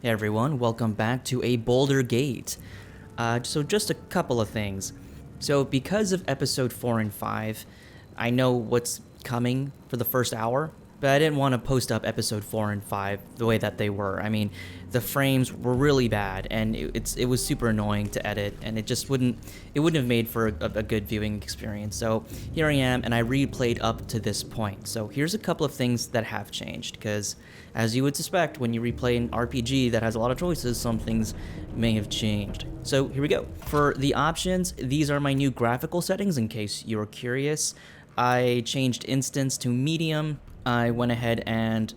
Hey everyone, welcome back to a Baldur Gate. So just a couple of things. So because of episode 4 and 5, I know what's coming for the first hour, but I didn't want to post up episode 4 and 5 the way that they were. I mean, the frames were really bad, and it was super annoying to edit, and it wouldn't have made for a good viewing experience. So here I am, and I replayed up to this point. So here's a couple of things that have changed, because as you would suspect, when you replay an RPG that has a lot of choices, some things may have changed. So here we go. For the options, these are my new graphical settings in case you're curious. I changed instance to medium. I went ahead and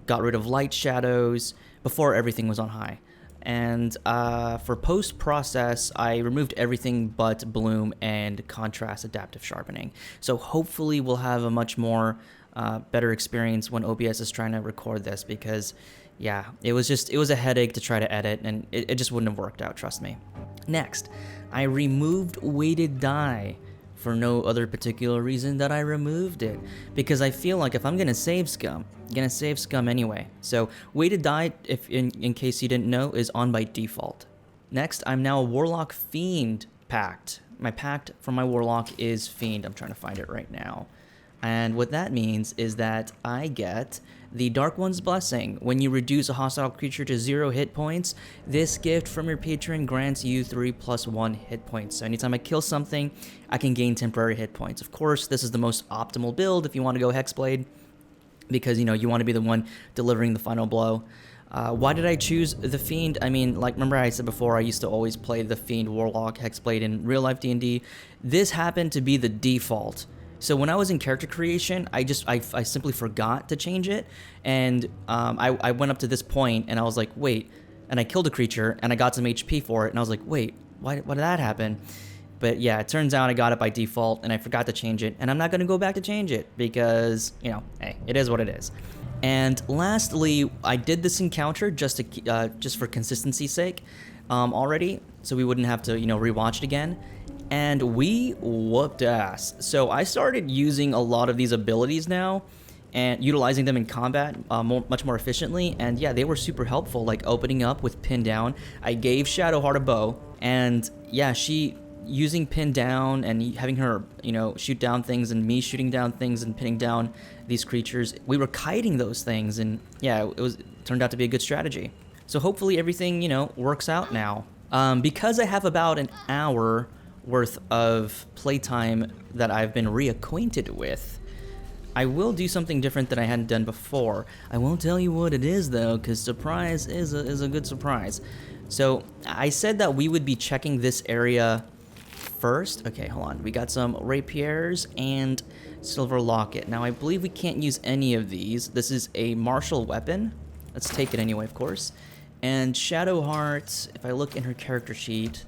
got rid of light shadows before everything was on high. And for post-process, I removed everything but bloom and contrast adaptive sharpening. So hopefully we'll have a much more better experience when OBS is trying to record this, because yeah, it was a headache to try to edit, and it just wouldn't have worked out, trust me. Next, I removed weighted die for no other particular reason that I removed it, because I feel like if I'm gonna save scum, I'm gonna save scum anyway. So weighted die, if in case you didn't know, is on by default. Next, I'm now a warlock fiend pact. My pact for my warlock is fiend. I'm trying to find it right now. And what that means is that I get the Dark One's Blessing. When you reduce a hostile creature to 0 hit points, this gift from your patron grants you 3+1 hit points. So anytime I kill something, I can gain temporary hit points. Of course, this is the most optimal build if you want to go Hexblade, because you want to be the one delivering the final blow. Why did I choose the Fiend? I mean, like, remember I said before, I used to always play the Fiend Warlock Hexblade in real life D&D. This happened to be the default. So when I was in character creation, I simply forgot to change it, and I went up to this point, and I was like, wait, and I killed a creature, and I got some HP for it, and I was like, wait, why did that happen? But yeah, it turns out I got it by default, and I forgot to change it, and I'm not going to go back to change it, because, hey, it is what it is. And lastly, I did this encounter just for consistency's sake already, so we wouldn't have to, rewatch it again. And we whooped ass. So I started using a lot of these abilities now and utilizing them in combat much more efficiently. And yeah, they were super helpful, like opening up with pin down. I gave Shadowheart a bow, and yeah, she using pin down and having her, shoot down things, and me shooting down things and pinning down these creatures. We were kiting those things, and yeah, it turned out to be a good strategy. So hopefully everything, works out now. Because I have about an hour worth of playtime that I've been reacquainted with, I will do something different that I hadn't done before. I won't tell you what it is though, because surprise is a good surprise. So I said that we would be checking this area first. Okay, hold on. We got some rapiers and silver locket. Now I believe we can't use any of these. This is a martial weapon. Let's take it anyway, of course. And Shadowheart, if I look in her character sheet,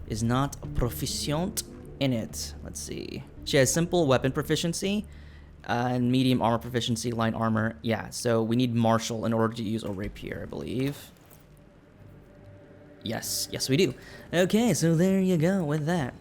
is not proficient in it. Let's see. She has simple weapon proficiency and medium armor proficiency, light armor. Yeah, so we need martial in order to use a rapier, I believe. Yes, we do. Okay, so there you go with that.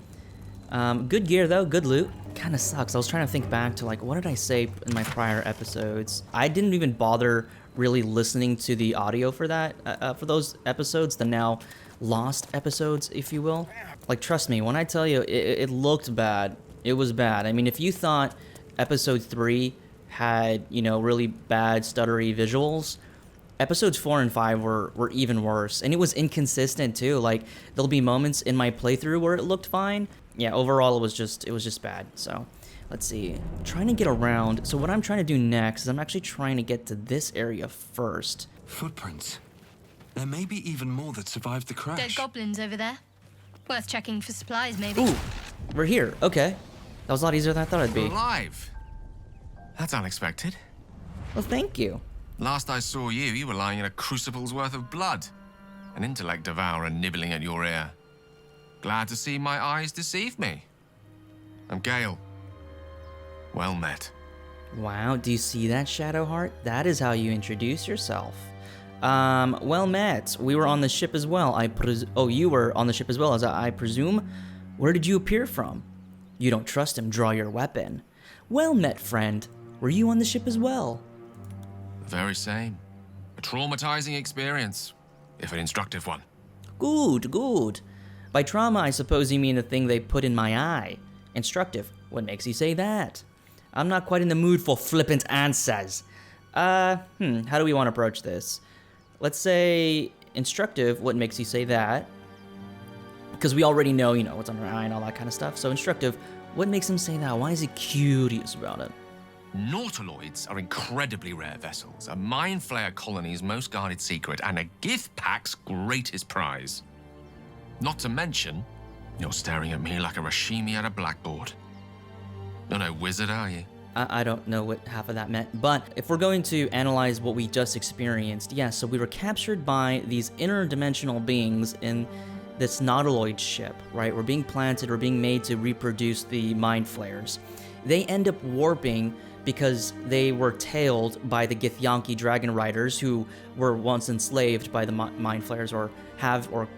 Good gear though, good loot. Kind of sucks. I was trying to think back to, like, what did I say in my prior episodes? I didn't even bother really listening to the audio for that, for those episodes, the now lost episodes, if you will. Like, trust me, when I tell you it looked bad, it was bad. I mean, if you thought episode 3 had, really bad stuttery visuals, episodes 4 and 5 were even worse. And it was inconsistent too. Like, there'll be moments in my playthrough where it looked fine. Yeah, overall it was just bad. So let's see, I'm trying to get around. So what I'm trying to do next is I'm actually trying to get to this area first. Footprints. There may be even more that survived the crash. Dead goblins over there. Worth checking for supplies, maybe. Ooh, we're here. Okay. That was a lot easier than I thought it'd be. Alive? That's unexpected. Well, thank you. Last I saw you, you were lying in a crucible's worth of blood. An intellect devourer nibbling at your ear. Glad to see my eyes deceive me. I'm Gale. Well met. Wow, do you see that, Shadowheart? That is how you introduce yourself. Well met. We were on the ship as well. Oh, you were on the ship as well, as I presume. Where did you appear from? You don't trust him, draw your weapon. Well met, friend. Were you on the ship as well? The very same. A traumatizing experience. if an instructive one. Good, good. By trauma, I suppose you mean the thing they put in my eye. Instructive. What makes you say that? I'm not quite in the mood for flippant answers. How do we want to approach this? Let's say instructive. What makes you say that? Because we already know, what's on her eye and all that kind of stuff. So instructive. What makes him say that? Why is he curious about it? Nautiloids are incredibly rare vessels, a mind flayer colony's most guarded secret, and a gift pack's greatest prize. Not to mention, you're staring at me like a Rashimi at a blackboard. You're no wizard, are you? I don't know what half of that meant, but if we're going to analyze what we just experienced, yes, so we were captured by these interdimensional beings in this nautiloid ship, right? We're being planted, we're being made to reproduce the mind flayers. They end up warping because they were tailed by the Githyanki dragon riders who were once enslaved by the mind flayers or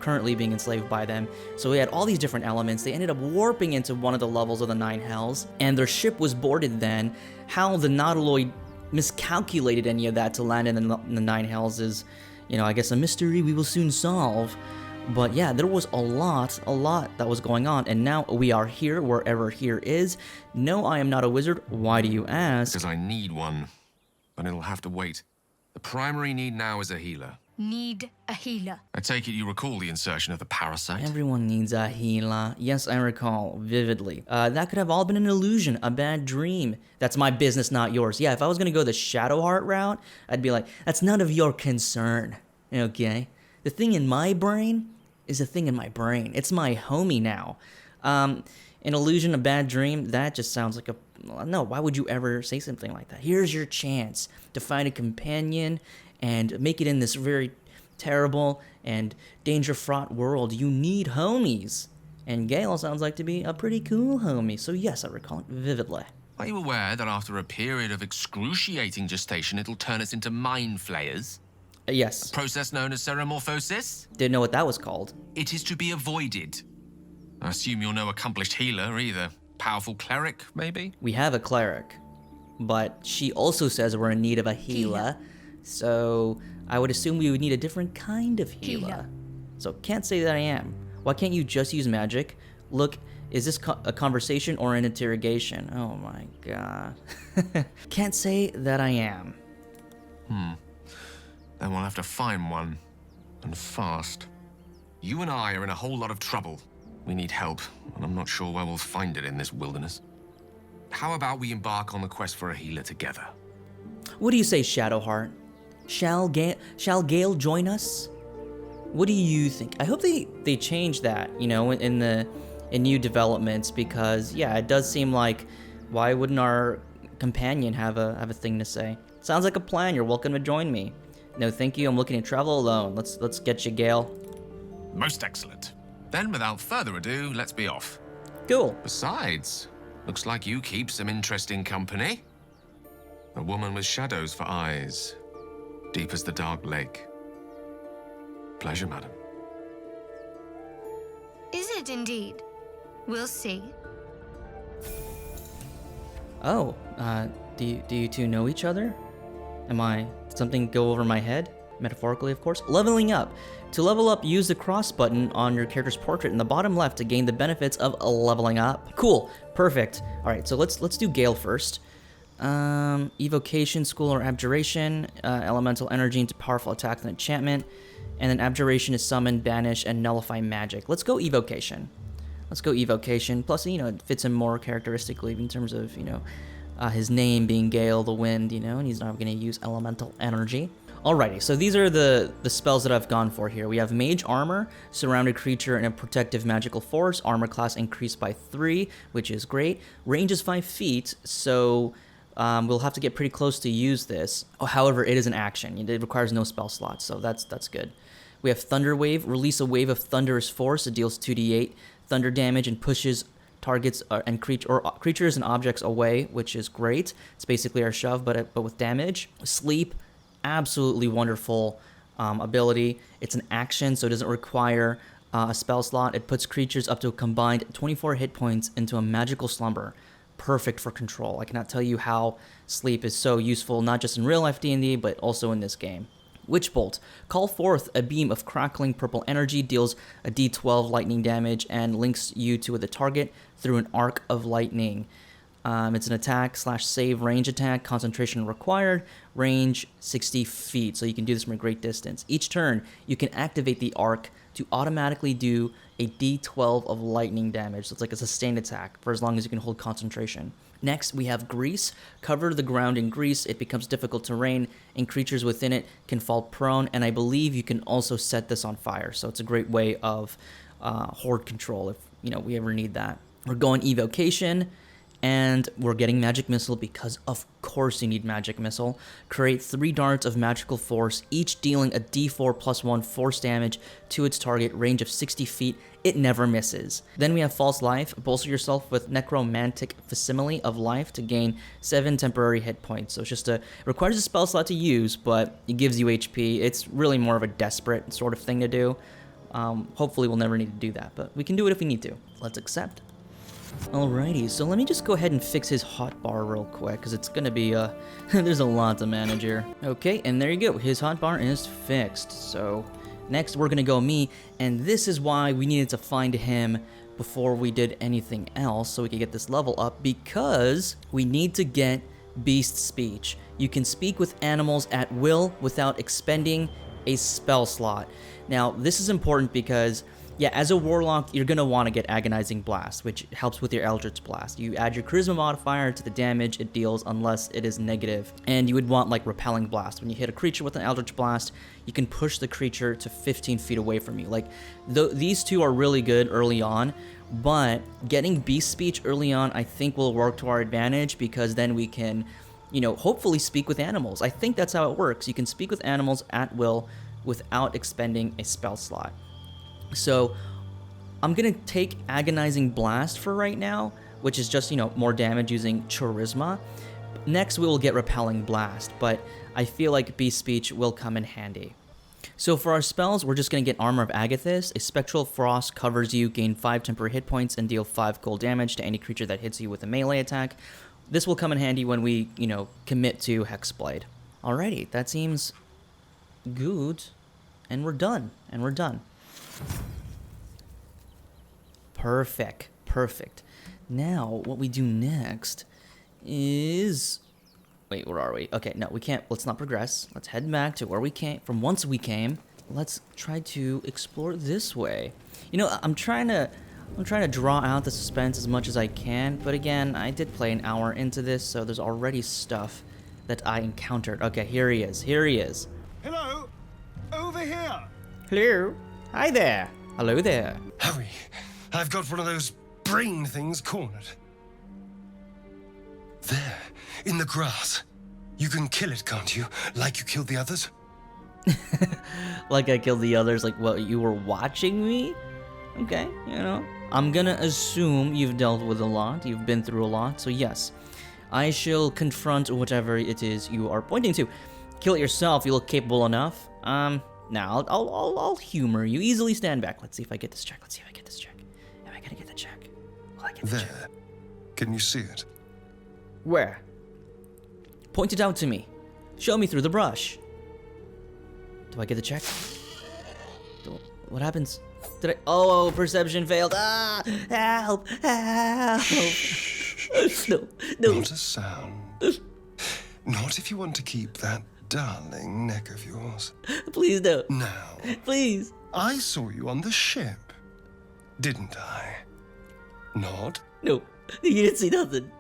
currently being enslaved by them. So we had all these different elements. They ended up warping into one of the levels of the Nine Hells, and their ship was boarded then. How the nautiloid miscalculated any of that to land in the Nine Hells is, I guess a mystery we will soon solve. But yeah, there was a lot that was going on, and now we are here, wherever here is. No, I am not a wizard. Why do you ask? Because I need one, but it'll have to wait. The primary need now is a healer. Need a healer. I take it you recall the insertion of the parasite? Everyone needs a healer. Yes, I recall vividly. That could have all been an illusion, a bad dream. That's my business, not yours. Yeah, if I was gonna go the Shadowheart route, I'd be like, that's none of your concern. Okay? The thing in my brain is a thing in my brain. It's my homie now. An illusion, a bad dream, that just sounds like no, why would you ever say something like that? Here's your chance to find a companion and make it in this very terrible and danger-fraught world. You need homies. And Gale sounds like to be a pretty cool homie. So yes, I recall it vividly. Are you aware that after a period of excruciating gestation, it'll turn us into mind flayers? Yes. A process known as seromorphosis? Didn't know what that was called. It is to be avoided. I assume you're no accomplished healer either. Powerful cleric, maybe? We have a cleric, but she also says we're in need of a healer. So I would assume we would need a different kind of healer. So can't say that I am. Why can't you just use magic? Look, is this a conversation or an interrogation? Oh my god. Can't say that I am. Then we'll have to find one. And fast. You and I are in a whole lot of trouble. We need help, and I'm not sure where we'll find it in this wilderness. How about we embark on the quest for a healer together? What do you say, Shadowheart? Shall Gale join us? What do you think? I hope they change that, in new developments, because yeah, it does seem like why wouldn't our companion have a thing to say? Sounds like a plan. You're welcome to join me. No, thank you. I'm looking to travel alone. Let's get you, Gale. Most excellent. Then, without further ado, let's be off. Cool. Besides, looks like you keep some interesting company. A woman with shadows for eyes, deep as the dark lake. Pleasure, madam. Is it indeed? We'll see. Oh, do you two know each other? Did something go over my head? Metaphorically, of course. Leveling up. To level up, use the cross button on your character's portrait in the bottom left to gain the benefits of leveling up. Cool. Perfect. All right, so let's do Gale first. Evocation, School, or Abjuration. Elemental energy into powerful attack and enchantment. And then Abjuration is summon, banish, and nullify magic. Let's go Evocation. Plus, it fits him more characteristically in terms of, his name being Gale the Wind, and he's not going to use elemental energy. Alrighty, so these are the spells that I've gone for here. We have Mage Armor, surrounded creature in a protective magical force, armor class increased by 3, which is great. Range is 5 feet, so we'll have to get pretty close to use this. Oh, however, it is an action. It requires no spell slots, so that's good. We have Thunder Wave, release a wave of thunderous force. It deals 2d8 thunder damage and pushes targets and creatures and objects away, which is great. It's basically our shove, but with damage. Sleep. Absolutely wonderful ability. It's an action, so it doesn't require a spell slot. It puts creatures up to a combined 24 hit points into a magical slumber. Perfect for control. I cannot tell you how sleep is so useful, not just in real life D&D, but also in this game. Witch Bolt. Call forth a beam of crackling purple energy, deals a d12 lightning damage, and links you to the target through an arc of lightning. It's an attack/save range attack, concentration required, range 60 feet, so you can do this from a great distance. Each turn, you can activate the arc to automatically do a d12 of lightning damage, so it's like a sustained attack for as long as you can hold concentration. Next, we have Grease. Cover the ground in grease. It becomes difficult terrain, and creatures within it can fall prone, and I believe you can also set this on fire, so it's a great way of horde control if we ever need that. We're going Evocation, and we're getting Magic Missile because of course you need Magic Missile. Create 3 darts of magical force, each dealing a d4 plus 1 force damage to its target, range of 60 feet. It never misses. Then we have False Life. Bolster yourself with Necromantic Facsimile of Life to gain 7 temporary hit points. So it's just requires a spell slot to use, but it gives you HP. It's really more of a desperate sort of thing to do. Hopefully we'll never need to do that, but we can do it if we need to. Let's accept. Alrighty, so let me just go ahead and fix his hotbar real quick, because it's gonna be, there's a lot to manage here. Okay, and there you go, his hotbar is fixed. So, next we're gonna go me, and this is why we needed to find him before we did anything else, so we could get this level up, because we need to get Beast Speech. You can speak with animals at will without expending a spell slot. Now, this is important because yeah, as a warlock, you're going to want to get Agonizing Blast, which helps with your Eldritch Blast. You add your Charisma modifier to the damage it deals unless it is negative. And you would want like Repelling Blast. When you hit a creature with an Eldritch Blast, you can push the creature to 15 feet away from you. Like, these two are really good early on, but getting Beast Speech early on I think will work to our advantage, because then we can, hopefully speak with animals. I think that's how it works. You can speak with animals at will without expending a spell slot. So I'm going to take Agonizing Blast for right now, which is just, more damage using Charisma. Next, we will get Repelling Blast, but I feel like Beast Speech will come in handy. So for our spells, we're just going to get Armor of Agathis. A Spectral Frost covers you, gain 5 temporary hit points, and deal 5 cold damage to any creature that hits you with a melee attack. This will come in handy when we, commit to Hexblade. Alrighty, that seems good. And we're done. Perfect. Now, what we do next is... Wait, where are we? Okay, no, we can't. Let's not progress. Let's head back to where we came, from whence we came. Let's try to explore this way. I'm trying to draw out the suspense as much as I can, but again, I did play an hour into this, so there's already stuff that I encountered. Okay, here he is. Hello? Over here! Hello? Hi there. Hello there. Hurry. I've got one of those brain things cornered. There, in the grass. You can kill it, can't you? Like you killed the others? Like I killed the others, like what, you were watching me? Okay, I'm gonna assume you've dealt with a lot, you've been through a lot, so yes. I shall confront whatever it is you are pointing to. Kill it yourself, you look capable enough. Now, I'll humor you. Easily stand back. Let's see if I get this check. Am I gonna get the check? Will I get the check? There. Can you see it? Where? Point it out to me. Show me through the brush. Do I get the check? What happens? Did I? Oh, perception failed. Ah! Help! No. Not a sound. Not if you want to keep that darling neck of yours. Please don't. Now, Please. I saw you on the ship, didn't I? Not? No. You didn't see nothing.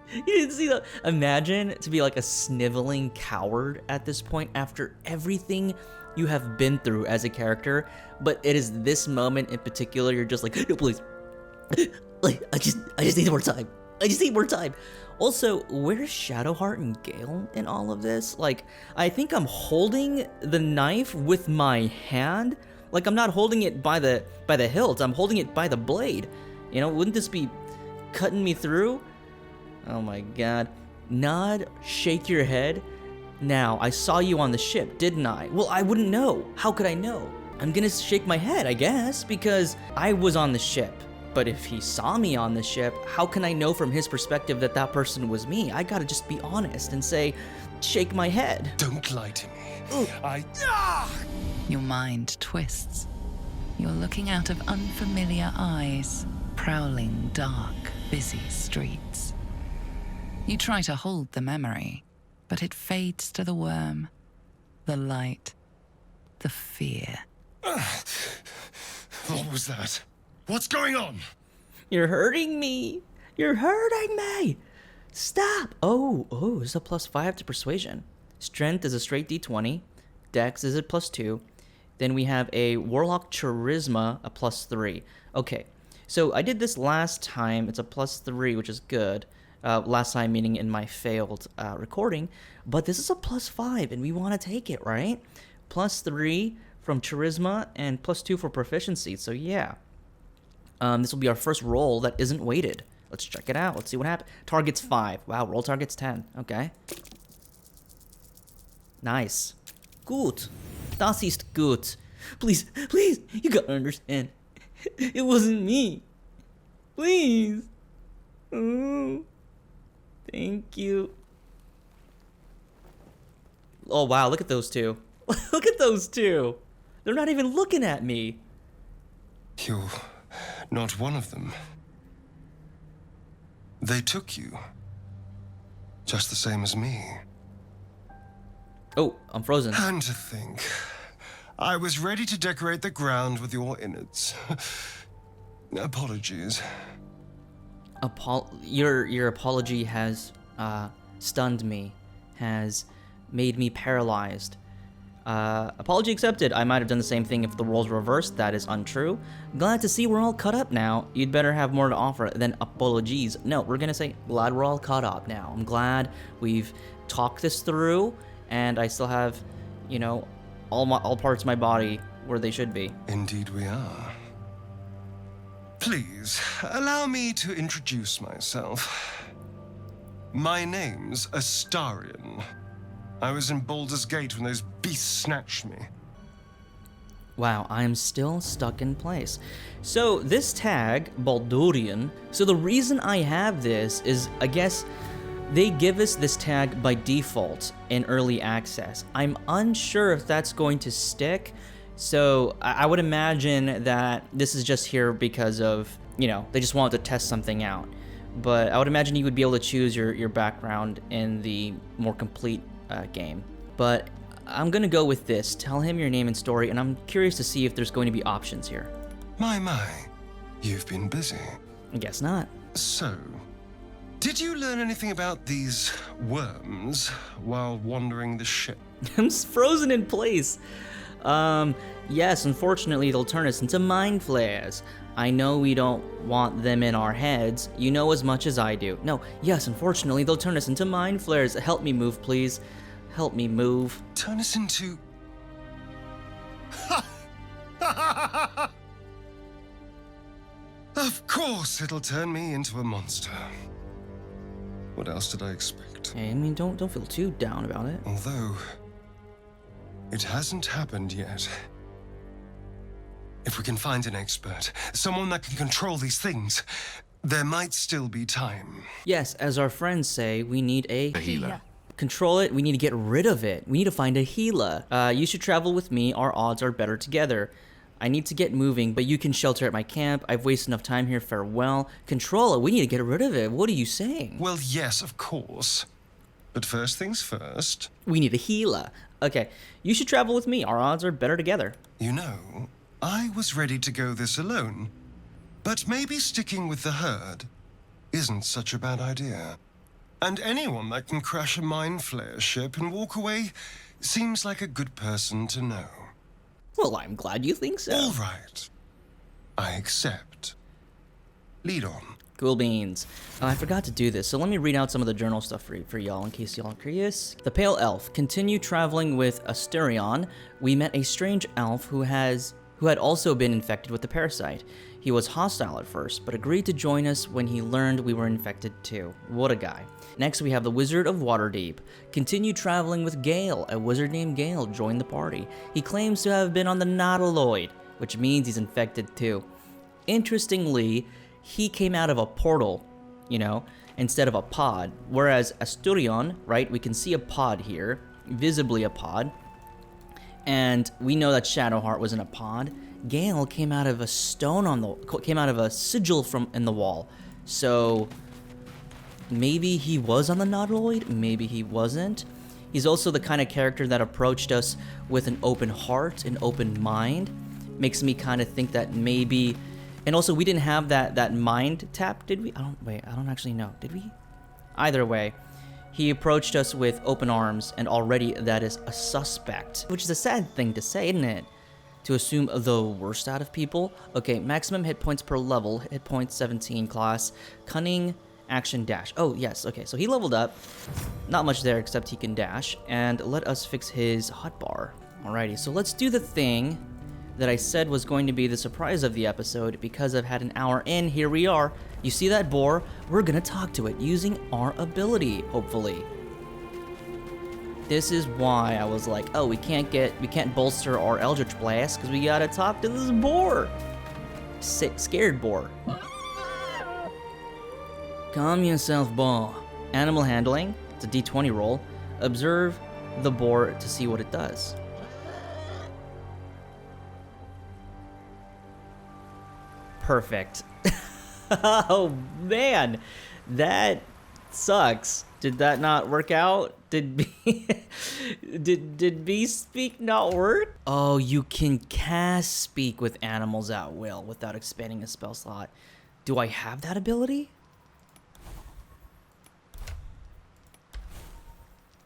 Imagine to be like a sniveling coward at this point after everything you have been through as a character, but it is this moment in particular you're just like, no, please. Like, I just need more time. Also, where's Shadowheart and Gale in all of this? Like, I think I'm holding the knife with my hand. Like, I'm not holding it by the hilt. I'm holding it by the blade. Wouldn't this be cutting me through? Oh my god. Nod, shake your head. Now, I saw you on the ship, didn't I? Well, I wouldn't know. How could I know? I'm gonna shake my head, I guess, because I was on the ship. But if he saw me on the ship, how can I know from his perspective that that person was me? I gotta just be honest and say, shake my head. Don't lie to me. Your mind twists. You're looking out of unfamiliar eyes, prowling dark, busy streets. You try to hold the memory, but it fades to the worm, the light, the fear. What was that? What's going on? You're hurting me. You're hurting me. Stop. Oh, it's a +5 to persuasion. Strength is a straight d20. Dex is a +2. Then we have a Warlock Charisma, a +3. Okay, so I did this last time. It's a +3, which is good. Last time meaning in my failed recording. But this is a +5, and we want to take it, right? +3 from Charisma and +2 for proficiency. So yeah. This will be our first roll that isn't weighted. Let's check it out. Let's see what happens. Target's 5. Wow, roll target's 10. Okay. Nice. Gut. Das ist gut. Please, you gotta understand. It wasn't me. Please. Oh, thank you. Oh, wow, look at those two. Look at those two. They're not even looking at me. You're not one of them. They took you. Just the same as me. Oh, I'm frozen. And to think, I was ready to decorate the ground with your innards. Apologies. Your apology has stunned me, has made me paralyzed. Apology accepted. I might have done the same thing if the roles were reversed. That is untrue. Glad to see we're all caught up now. You'd better have more to offer than apologies. No, we're gonna say glad we're all caught up now. I'm glad we've talked this through, and I still have, you know, all parts of my body where they should be. Indeed we are. Please, allow me to introduce myself. My name's Astarion. I was in Baldur's Gate when those beasts snatched me. Wow, I am still stuck in place. So this tag, Baldurian, so the reason I have this is, I guess, they give us this tag by default in early access. I'm unsure if that's going to stick, so I would imagine that this is just here because of, you know, they just wanted to test something out. But I would imagine you would be able to choose your background in the more complete game. But I'm gonna go with this. Tell him your name and story, and I'm curious to see if there's going to be options here. My, you've been busy. I guess not. So, did you learn anything about these worms while wandering the ship? I'm frozen in place. Yes, unfortunately they'll turn us into mind flayers. I know we don't want them in our heads. You know as much as I do. No, yes, unfortunately they'll turn us into mind flayers. Help me move, please. Help me move. Turn us into... Of course it'll turn me into a monster. What else did I expect? Hey, I mean, don't feel too down about it. Although, it hasn't happened yet. If we can find an expert, someone that can control these things, there might still be time. Yes, as our friends say, we need a healer. Control it, we need to get rid of it. We need to find a healer. You should travel with me, our odds are better together. I need to get moving, but you can shelter at my camp. I've wasted enough time here, farewell. Control it, we need to get rid of it. What are you saying? Well, yes, of course. But first things first. We need a healer. Okay, you should travel with me, our odds are better together. You know, I was ready to go this alone. But maybe sticking with the herd isn't such a bad idea. And anyone that can crash a mind flayer ship and walk away seems like a good person to know. Well, I'm glad you think so. All right. I accept. Lead on. Cool beans. I forgot to do this, so let me read out some of the journal stuff for y'all in case y'all are curious. The Pale Elf. Continue traveling with Astarion. We met a strange elf who had also been infected with the parasite. He was hostile at first, but agreed to join us when he learned we were infected too. What a guy. Next, we have the Wizard of Waterdeep. Continue traveling with Gale. A wizard named Gale joined the party. He claims to have been on the Nautiloid, which means he's infected too. Interestingly, he came out of a portal, you know, instead of a pod. Whereas Asturion, right, we can see a pod here, visibly a pod. And we know that Shadowheart was in a pod. Gale came out of a came out of a sigil in the wall. So maybe he was on the Nautiloid, maybe he wasn't. He's also the kind of character that approached us with an open heart, an open mind. Makes me kind of think that maybe, and also we didn't have that mind tap, did we? I don't actually know. Did we? Either way, he approached us with open arms, and already that is a suspect. Which is a sad thing to say, isn't it? To assume the worst out of people. Okay, maximum hit points per level, hit points 17 class, cunning, action, dash. Oh, yes, okay, so he leveled up. Not much there except he can dash, and let us fix his hotbar. Alrighty, so let's do the thing that I said was going to be the surprise of the episode. Because I've had an hour in, here we are. You see that boar? We're gonna talk to it using our ability, hopefully. This is why I was like, oh, we can't bolster our Eldritch Blast because we gotta talk to this boar. Scared boar. Calm yourself, boar. Animal handling, it's a d20 roll. Observe the boar to see what it does. Perfect. Oh man, that sucks. Did that not work out? Did Bee Speak not work? Oh, you can cast Speak with animals at will without expanding a spell slot. Do I have that ability?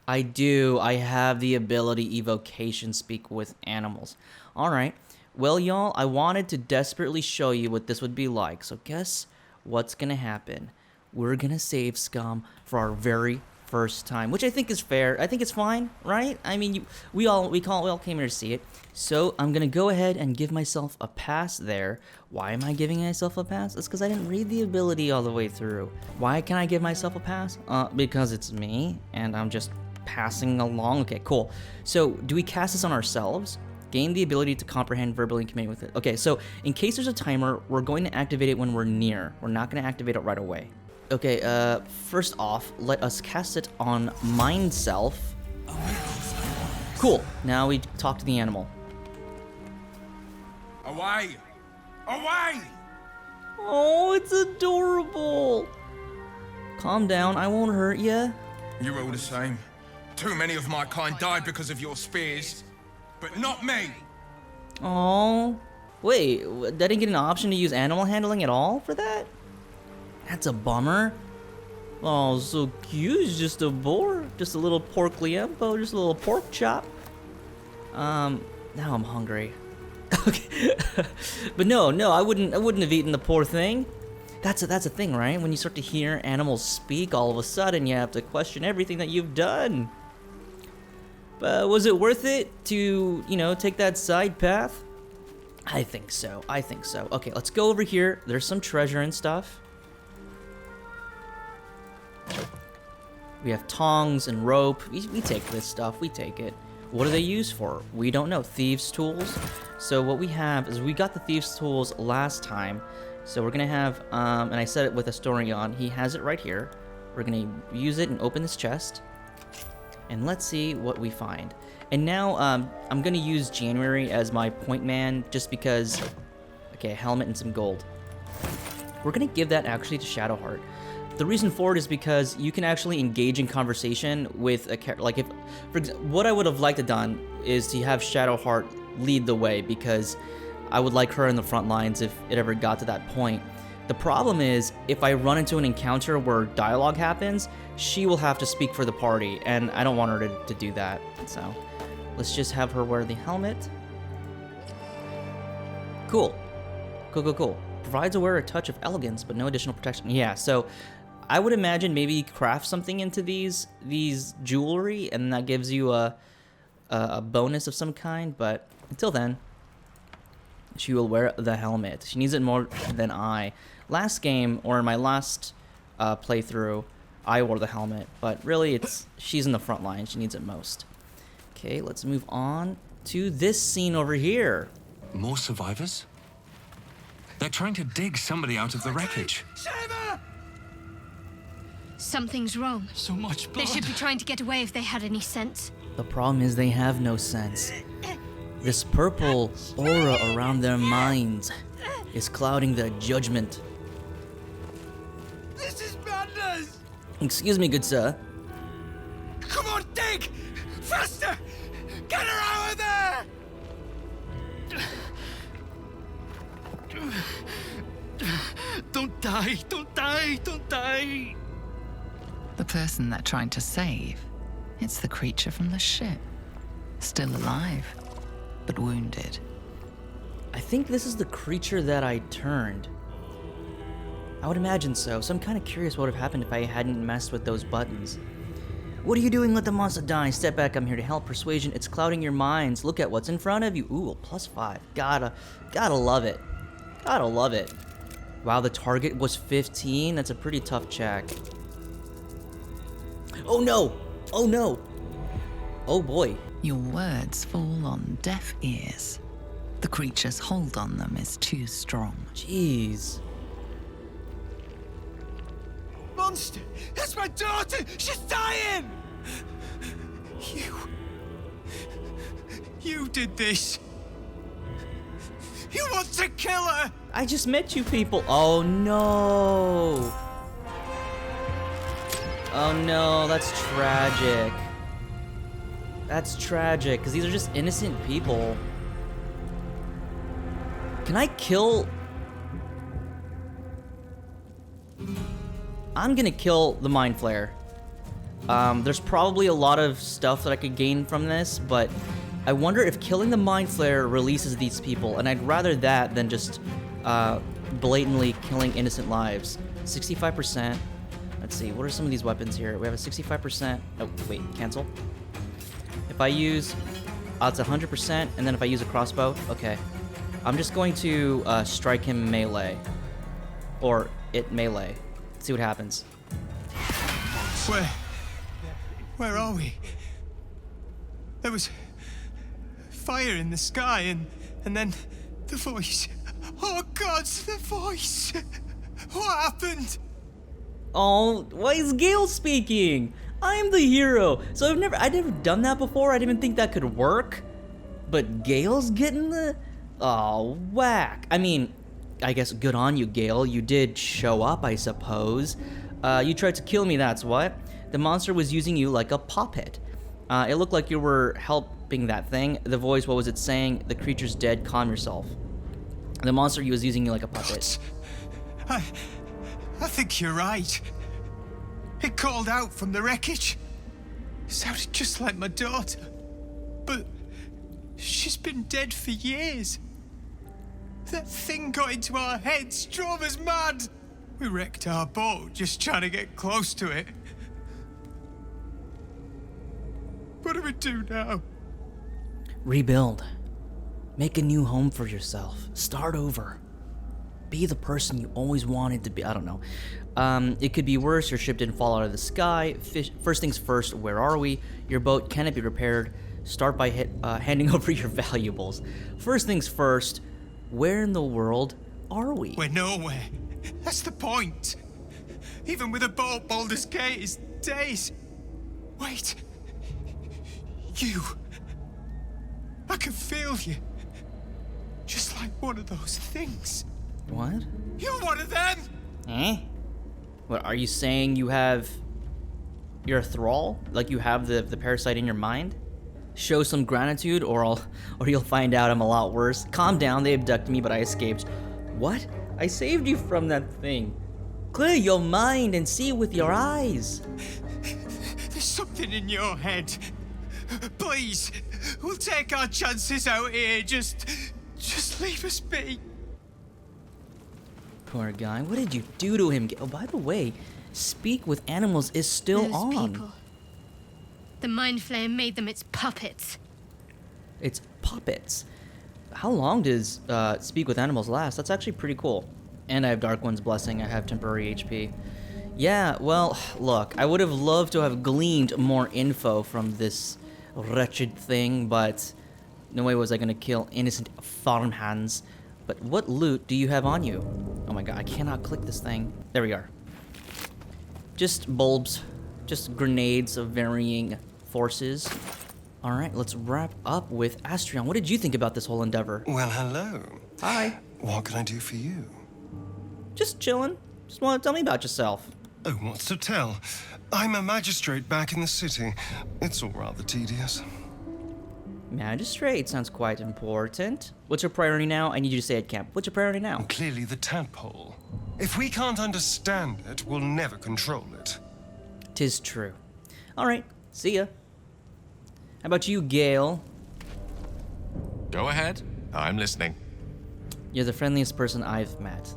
I do. I have the ability Evocation Speak with animals. All right. Well, y'all, I wanted to desperately show you what this would be like. So guess what's gonna happen? We're gonna save Scum for our very first time, which I think is fair. I think it's fine, right? I mean, we all came here to see it. So I'm gonna go ahead and give myself a pass there. Why am I giving myself a pass? It's because I didn't read the ability all the way through. Why can I give myself a pass? Because it's me, and I'm just passing along. Okay, cool. So do we cast this on ourselves? Gain the ability to comprehend verbally and communicate with it. Okay, so in case there's a timer, we're going to activate it when we're near. We're not going to activate it right away. Okay, first off, let us cast it on Mind Self. Cool, now we talk to the animal. Away! Away! Oh, it's adorable. Calm down, I won't hurt ya. You're all the same. Too many of my kind died because of your spears, but not me! Oh, wait, didn't get an option to use animal handling at all for that? That's a bummer. Oh, so cute. It's just a boar. Just a little pork liempo. Just a little pork chop. Now I'm hungry. Okay. But no, I wouldn't have eaten the poor thing. That's a thing, right? When you start to hear animals speak, all of a sudden you have to question everything that you've done. But was it worth it to, take that side path? I think so. Okay, let's go over here. There's some treasure and stuff. We have tongs and rope. We take this stuff. We take it. What are they used for? We don't know. Thieves' tools. So what we have is we got the thieves' tools last time. So we're going to have, and I said it with Asturion. He has it right here. We're going to use it and open this chest. And let's see what we find. And now I'm going to use January as my point man just because... Okay, a helmet and some gold. We're going to give that actually to Shadowheart. The reason for it is because you can actually engage in conversation with a character. Like, what I would have liked to done is to have Shadowheart lead the way, because I would like her in the front lines if it ever got to that point. The problem is, if I run into an encounter where dialogue happens, she will have to speak for the party, and I don't want her to do that. So, let's just have her wear the helmet. Cool. Cool. Provides a wearer a touch of elegance, but no additional protection. Yeah, so I would imagine maybe craft something into these jewelry, and that gives you a bonus of some kind, but until then, she will wear the helmet. She needs it more than I. Last game, or in my last playthrough, I wore the helmet, but really she's in the front line. She needs it most. Okay, let's move on to this scene over here. More survivors? They're trying to dig somebody out of the wreckage. Something's wrong. So much blood. They should be trying to get away if they had any sense. The problem is they have no sense. This purple aura around their minds is clouding their judgment. This is madness! Excuse me, good sir. Come on, dig! Faster! Get her out of there! Don't die! Don't die! Don't die! The person they're trying to save, it's the creature from the ship. Still alive, but wounded. I think this is the creature that I turned. I would imagine so, so I'm kind of curious what would have happened if I hadn't messed with those buttons. What are you doing? Let the monster die. Step back, I'm here to help. Persuasion, it's clouding your minds. Look at what's in front of you. Ooh, +5. Gotta love it. Gotta love it. Wow, the target was 15? That's a pretty tough check. Oh no! Oh no! Oh boy. Your words fall on deaf ears. The creature's hold on them is too strong. Jeez. Monster! That's my daughter! She's dying! You did this! You want to kill her! I just met you people. Oh no! Oh no, that's tragic. That's tragic, because these are just innocent people. Can I kill... I'm gonna kill the Mind Flayer. There's probably a lot of stuff that I could gain from this, but I wonder if killing the Mind Flayer releases these people, and I'd rather that than just blatantly killing innocent lives. 65%. Let's see, what are some of these weapons here? We have a 65%. Oh, wait, cancel. If I use... it's 100%, and then if I use a crossbow, okay. I'm just going to strike him melee. Or it melee. See what happens. Where are we? There was fire in the sky, and then the voice. Oh God, the voice! What happened? Oh, why is Gale speaking? I'm the hero. So I'd never done that before. I didn't even think that could work. But Gale's getting the... Oh, whack. I mean, I guess good on you, Gale. You did show up, I suppose. You tried to kill me, that's what. The monster was using you like a puppet. It looked like you were helping that thing. The voice, what was it saying? The creature's dead, calm yourself. The monster was using you like a puppet. God. I think you're right. It called out from the wreckage. It sounded just like my daughter. But she's been dead for years. That thing got into our heads, drove us mad. We wrecked our boat just trying to get close to it. What do we do now? Rebuild. Make a new home for yourself. Start over. Be the person you always wanted to be. I don't know. It could be worse. Your ship didn't fall out of the sky. First things first, where are we? Your boat cannot be repaired. Start by handing over your valuables. First things first, where in the world are we? We're nowhere. That's the point. Even with a boat, Baldur's Gate is days. Wait. You. I can feel you. Just like one of those things. What? You're one of them! Eh? What, are you saying you're a thrall? Like you have the parasite in your mind? Show some gratitude or you'll find out I'm a lot worse. Calm down, they abducted me, but I escaped. What? I saved you from that thing. Clear your mind and see with your eyes. There's something in your head. Please, we'll take our chances out here. Just leave us be. Poor guy. What did you do to him? Oh, by the way, Speak with Animals is still Those on. people. The Mind Flayer made them its puppets. It's puppets. How long does Speak with Animals last? That's actually pretty cool. And I have Dark One's Blessing. I have temporary HP. Yeah, well, look, I would have loved to have gleaned more info from this wretched thing, but no way was I going to kill innocent farmhands But what loot do you have on you? Oh my god, I cannot click this thing. There we are. Just bulbs. Just grenades of varying forces. Alright, let's wrap up with Astrion. What did you think about this whole endeavor? Well, hello. Hi. What can I do for you? Just chilling. Just want to tell me about yourself. Oh, what's to tell? I'm a magistrate back in the city. It's all rather tedious. Magistrate sounds quite important. What's your priority now? I need you to say at camp. What's your priority now? Clearly the tadpole. If we can't understand it, we'll never control it. 'Tis true. Alright, see ya. How about you, Gale? Go ahead. I'm listening. You're the friendliest person I've met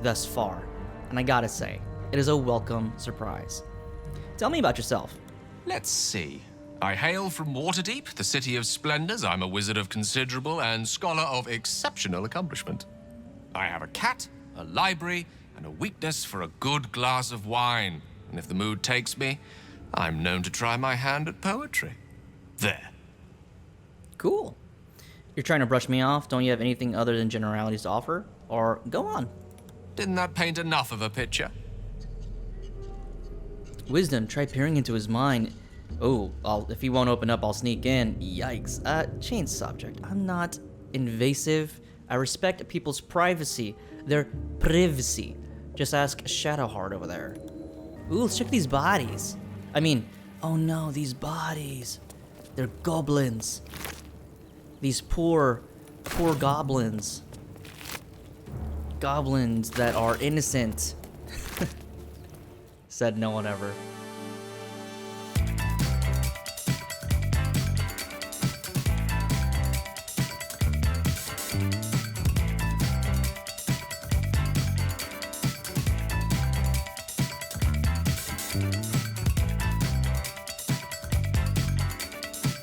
thus far, and I gotta say, it is a welcome surprise. Tell me about yourself. Let's see. I hail from Waterdeep, the city of splendors. I'm a wizard of considerable and scholar of exceptional accomplishment. I have a cat, a library, and a weakness for a good glass of wine. And if the mood takes me, I'm known to try my hand at poetry. There. Cool. You're trying to brush me off? Don't you have anything other than generalities to offer? Or go on. Didn't that paint enough of a picture? Wisdom, try peering into his mind. Oh, if he won't open up, I'll sneak in. Yikes. Change subject. I'm not invasive. I respect people's privacy. Their privacy. Just ask Shadowheart over there. Ooh, let's check these bodies. I mean, oh no, these bodies. They're goblins. These poor goblins. Goblins that are innocent. Said no one ever.